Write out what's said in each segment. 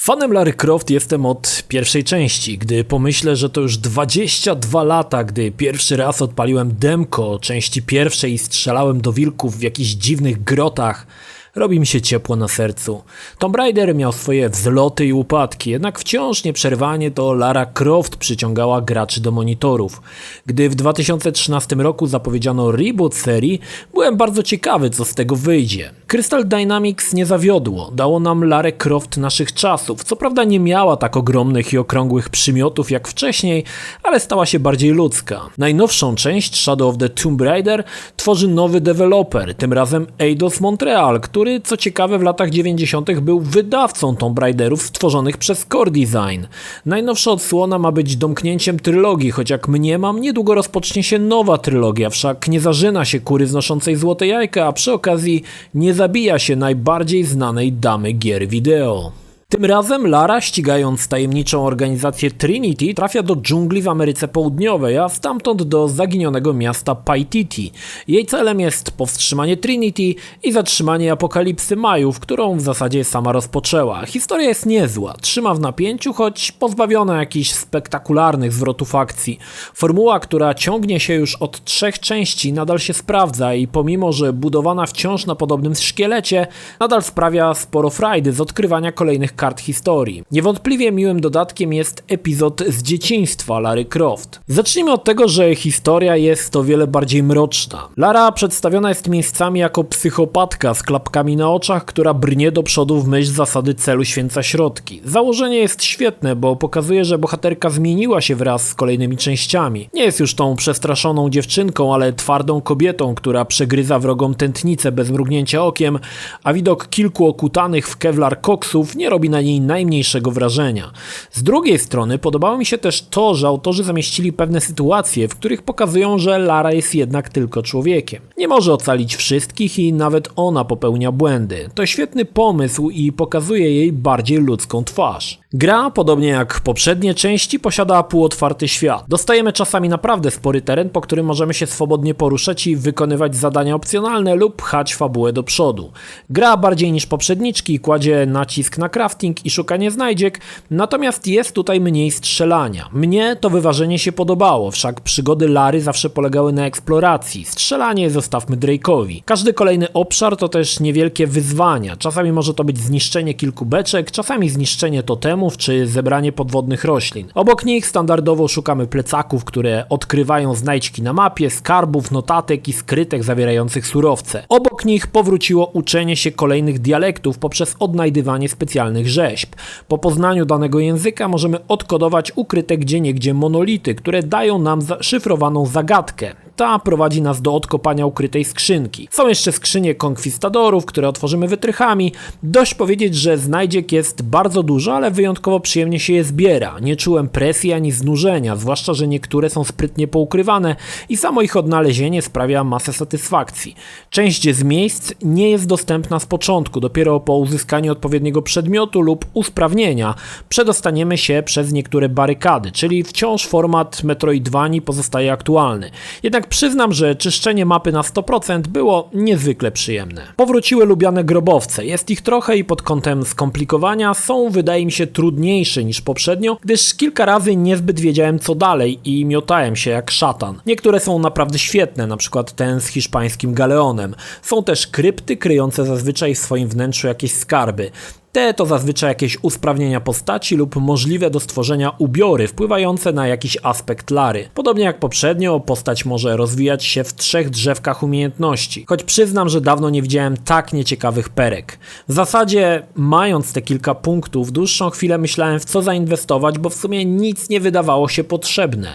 Fanem Lara Croft jestem od pierwszej części. Gdy pomyślę, że to już 22 lata, gdy pierwszy raz odpaliłem demko części pierwszej i strzelałem do wilków w jakichś dziwnych grotach, robi mi się ciepło na sercu. Tomb Raider miał swoje wzloty i upadki, jednak wciąż nieprzerwanie to Lara Croft przyciągała graczy do monitorów. Gdy w 2013 roku zapowiedziano reboot serii, byłem bardzo ciekawy, co z tego wyjdzie. Crystal Dynamics nie zawiodło, dało nam Larę Croft naszych czasów. Co prawda nie miała tak ogromnych i okrągłych przymiotów jak wcześniej, ale stała się bardziej ludzka. Najnowszą część Shadow of the Tomb Raider tworzy nowy deweloper, tym razem Eidos Montreal, który co ciekawe w latach 90. był wydawcą Tomb Raiderów stworzonych przez Core Design. Najnowsza odsłona ma być domknięciem trylogii, choć jak mniemam, niedługo rozpocznie się nowa trylogia, wszak nie zażyna się kury znoszącej złote jajka, a przy okazji nie zabija się najbardziej znanej damy gier wideo. Tym razem Lara, ścigając tajemniczą organizację Trinity, trafia do dżungli w Ameryce Południowej, a stamtąd do zaginionego miasta Paititi. Jej celem jest powstrzymanie Trinity i zatrzymanie apokalipsy Majów, którą w zasadzie sama rozpoczęła. Historia jest niezła, trzyma w napięciu, choć pozbawiona jakichś spektakularnych zwrotów akcji. Formuła, która ciągnie się już od 3 części, nadal się sprawdza i pomimo, że budowana wciąż na podobnym szkielecie, nadal sprawia sporo frajdy z odkrywania kolejnych kart historii. Niewątpliwie miłym dodatkiem jest epizod z dzieciństwa Lary Croft. Zacznijmy od tego, że historia jest o wiele bardziej mroczna. Lara przedstawiona jest miejscami jako psychopatka z klapkami na oczach, która brnie do przodu w myśl zasady celu święca środki. Założenie jest świetne, bo pokazuje, że bohaterka zmieniła się wraz z kolejnymi częściami. Nie jest już tą przestraszoną dziewczynką, ale twardą kobietą, która przegryza wrogą tętnicę bez mrugnięcia okiem, a widok kilku okutanych w kevlar koksów nie robi na niej najmniejszego wrażenia. Z drugiej strony podobało mi się też to, że autorzy zamieścili pewne sytuacje, w których pokazują, że Lara jest jednak tylko człowiekiem. Nie może ocalić wszystkich i nawet ona popełnia błędy. To świetny pomysł i pokazuje jej bardziej ludzką twarz. Gra, podobnie jak poprzednie części, posiada półotwarty świat. Dostajemy czasami naprawdę spory teren, po którym możemy się swobodnie poruszać i wykonywać zadania opcjonalne lub pchać fabułę do przodu. Gra bardziej niż poprzedniczki kładzie nacisk na crafting i szukanie znajdziek, natomiast jest tutaj mniej strzelania. Mnie to wyważenie się podobało, wszak przygody Lary zawsze polegały na eksploracji. Strzelanie zostawmy Drake'owi. Każdy kolejny obszar to też niewielkie wyzwania. Czasami może to być zniszczenie kilku beczek, czasami zniszczenie totemów czy zebranie podwodnych roślin. Obok nich standardowo szukamy plecaków, które odkrywają znajdźki na mapie, skarbów, notatek i skrytek zawierających surowce. Obok nich powróciło uczenie się kolejnych dialektów poprzez odnajdywanie specjalnych rzeźb. Po poznaniu danego języka możemy odkodować ukryte gdzieniegdzie monolity, które dają nam szyfrowaną zagadkę. Ta prowadzi nas do odkopania ukrytej skrzynki. Są jeszcze skrzynie konkwistadorów, które otworzymy wytrychami. Dość powiedzieć, że znajdziek jest bardzo dużo, ale wyjątkowo przyjemnie się je zbiera. Nie czułem presji ani znużenia, zwłaszcza, że niektóre są sprytnie poukrywane i samo ich odnalezienie sprawia masę satysfakcji. Część z miejsc nie jest dostępna z początku, dopiero po uzyskaniu odpowiedniego przedmiotu lub usprawnienia przedostaniemy się przez niektóre barykady, czyli wciąż format Metroidvanii pozostaje aktualny. Jednak przyznam, że czyszczenie mapy na 100% było niezwykle przyjemne. Powróciły lubiane grobowce, jest ich trochę i pod kątem skomplikowania są, wydaje mi się, trudniejsze niż poprzednio, gdyż kilka razy niezbyt wiedziałem co dalej i miotałem się jak szatan. Niektóre są naprawdę świetne, na przykład ten z hiszpańskim galeonem. Są też krypty kryjące zazwyczaj w swoim wnętrzu jakieś skarby. Te to zazwyczaj jakieś usprawnienia postaci lub możliwe do stworzenia ubiory wpływające na jakiś aspekt Lary. Podobnie jak poprzednio, postać może rozwijać się w 3 drzewkach umiejętności, choć przyznam, że dawno nie widziałem tak nieciekawych perek. W zasadzie, mając te kilka punktów, dłuższą chwilę myślałem w co zainwestować, bo w sumie nic nie wydawało się potrzebne.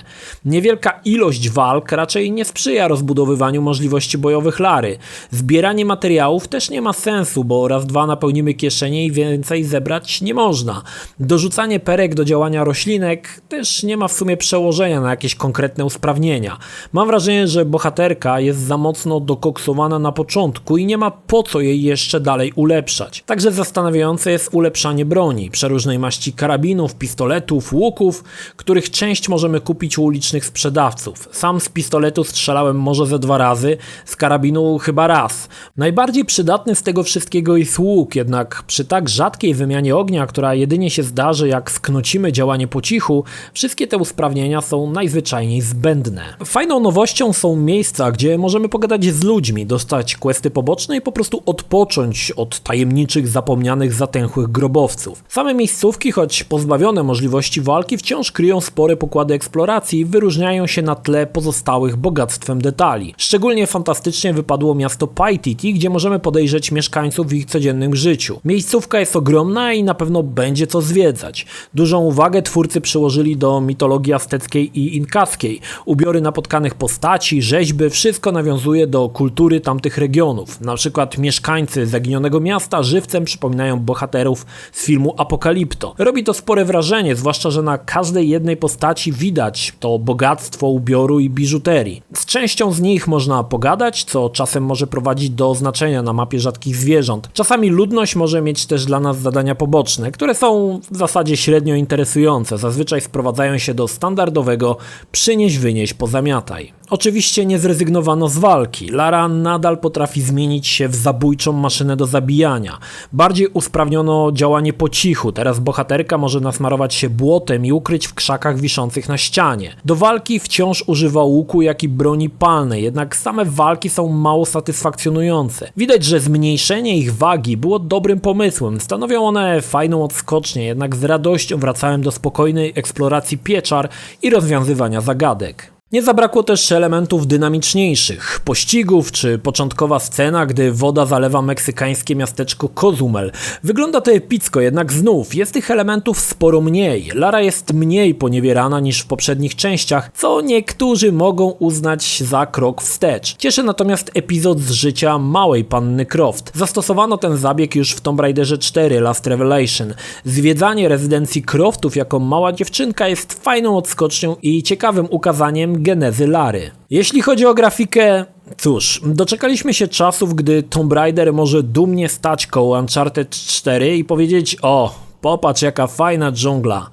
Niewielka ilość walk raczej nie sprzyja rozbudowywaniu możliwości bojowych Lary. Zbieranie materiałów też nie ma sensu, bo raz dwa napełnimy kieszenie i więcej zebrać nie można. Dorzucanie perek do działania roślinek też nie ma w sumie przełożenia na jakieś konkretne usprawnienia. Mam wrażenie, że bohaterka jest za mocno dokoksowana na początku i nie ma po co jej jeszcze dalej ulepszać. Także zastanawiające jest ulepszanie broni, przeróżnej maści karabinów, pistoletów, łuków, których część możemy kupić u ulicznych sprzedawców. Sam z pistoletu strzelałem może ze 2 razy, z karabinu chyba raz. Najbardziej przydatny z tego wszystkiego jest łuk, jednak przy tak rzadkiej wymianie ognia, która jedynie się zdarzy, jak sknocimy działanie po cichu, wszystkie te usprawnienia są najzwyczajniej zbędne. Fajną nowością są miejsca, gdzie możemy pogadać z ludźmi, dostać questy poboczne i po prostu odpocząć od tajemniczych, zapomnianych, zatęchłych grobowców. Same miejscówki, choć pozbawione możliwości walki, wciąż kryją spore pokłady eksploracji i wyróżniają się na tle pozostałych bogactwem detali. Szczególnie fantastycznie wypadło miasto Paititi, gdzie możemy podejrzeć mieszkańców w ich codziennym życiu. Miejscówka jest ogromna i na pewno będzie co zwiedzać. Dużą uwagę twórcy przyłożyli do mitologii azteckiej i inkaskiej. Ubiory napotkanych postaci, rzeźby, wszystko nawiązuje do kultury tamtych regionów. Na przykład mieszkańcy zaginionego miasta żywcem przypominają bohaterów z filmu Apokalipto. Robi to spore wrażenie, zwłaszcza że na każdej jednej postaci widać to bogactwo ubioru i biżuterii. Z częścią z nich można pogadać, co czasem może prowadzić do oznaczenia na mapie rzadkich zwierząt. Czasami ludność może mieć też dla nas zadania poboczne, które są w zasadzie średnio interesujące. Zazwyczaj sprowadzają się do standardowego przynieś, wynieś, pozamiataj. Oczywiście nie zrezygnowano z walki. Lara nadal potrafi zmienić się w zabójczą maszynę do zabijania. Bardziej usprawniono działanie po cichu. Teraz bohaterka może nasmarować się błotem i ukryć w krzakach wiszących na ścianie. Do walki wciąż używa łuku, jak i broni palnej, jednak same walki są mało satysfakcjonujące. Widać, że zmniejszenie ich wagi było dobrym pomysłem. Stanowią one fajną odskocznię, jednak z radością wracałem do spokojnej eksploracji pieczar i rozwiązywania zagadek. Nie zabrakło też elementów dynamiczniejszych, pościgów czy początkowa scena, gdy woda zalewa meksykańskie miasteczko Cozumel. Wygląda to epicko, jednak znów jest tych elementów sporo mniej. Lara jest mniej poniewierana niż w poprzednich częściach, co niektórzy mogą uznać za krok wstecz. Cieszy natomiast epizod z życia małej panny Croft. Zastosowano ten zabieg już w Tomb Raiderze 4 Last Revelation. Zwiedzanie rezydencji Croftów jako mała dziewczynka jest fajną odskocznią i ciekawym ukazaniem genezy Lary. Jeśli chodzi o grafikę, cóż, doczekaliśmy się czasów, gdy Tomb Raider może dumnie stać koło Uncharted 4 i powiedzieć: o, popatrz jaka fajna dżungla.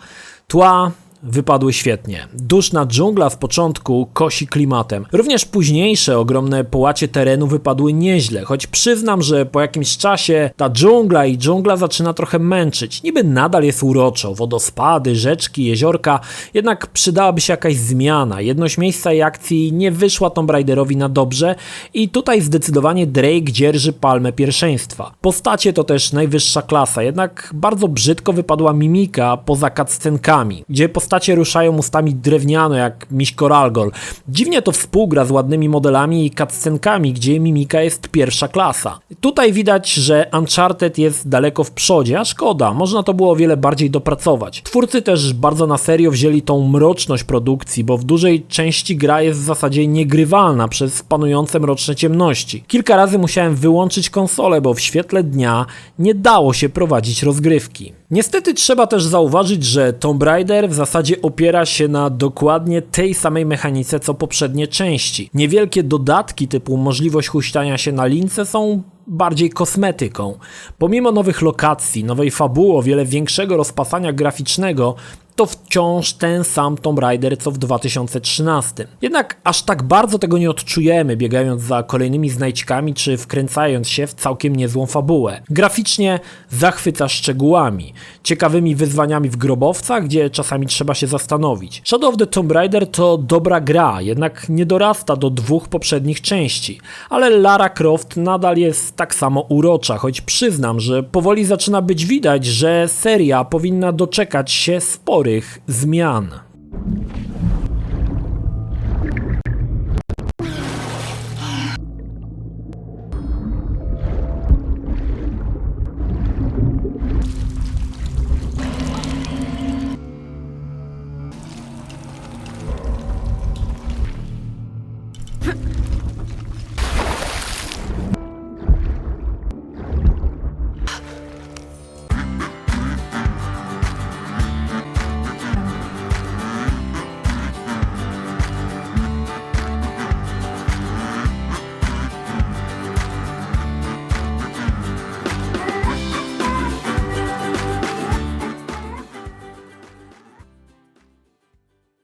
Tła wypadły świetnie. Duszna dżungla z początku kosi klimatem. Również późniejsze ogromne połacie terenu wypadły nieźle, choć przyznam, że po jakimś czasie ta dżungla zaczyna trochę męczyć. Niby nadal jest uroczo, wodospady, rzeczki, jeziorka, jednak przydałaby się jakaś zmiana. Jedność miejsca i akcji nie wyszła Tomb Raiderowi na dobrze i tutaj zdecydowanie Drake dzierży palmę pierwszeństwa. Postacie to też najwyższa klasa, jednak bardzo brzydko wypadła mimika poza cutscenkami, gdzie postacie ruszają ustami drewniano jak miś Koralgol. Dziwnie to współgra z ładnymi modelami i cutscenkami, gdzie mimika jest pierwsza klasa. Tutaj widać, że Uncharted jest daleko w przodzie, a szkoda, można to było o wiele bardziej dopracować. Twórcy też bardzo na serio wzięli tą mroczność produkcji, bo w dużej części gra jest w zasadzie niegrywalna przez panujące mroczne ciemności. Kilka razy musiałem wyłączyć konsolę, bo w świetle dnia nie dało się prowadzić rozgrywki. Niestety trzeba też zauważyć, że Tomb Raider w zasadzie opiera się na dokładnie tej samej mechanice co poprzednie części. Niewielkie dodatki typu możliwość huśtania się na lince są bardziej kosmetyką. Pomimo nowych lokacji, nowej fabuły, o wiele większego rozpasania graficznego, to wciąż ten sam Tomb Raider co w 2013. Jednak aż tak bardzo tego nie odczujemy, biegając za kolejnymi znajdźkami czy wkręcając się w całkiem niezłą fabułę. Graficznie zachwyca szczegółami, ciekawymi wyzwaniami w grobowcach, gdzie czasami trzeba się zastanowić. Shadow of the Tomb Raider to dobra gra, jednak nie dorasta do dwóch poprzednich części, ale Lara Croft nadal jest tak samo urocza, choć przyznam, że powoli zaczyna być widać, że seria powinna doczekać się sporych zmian.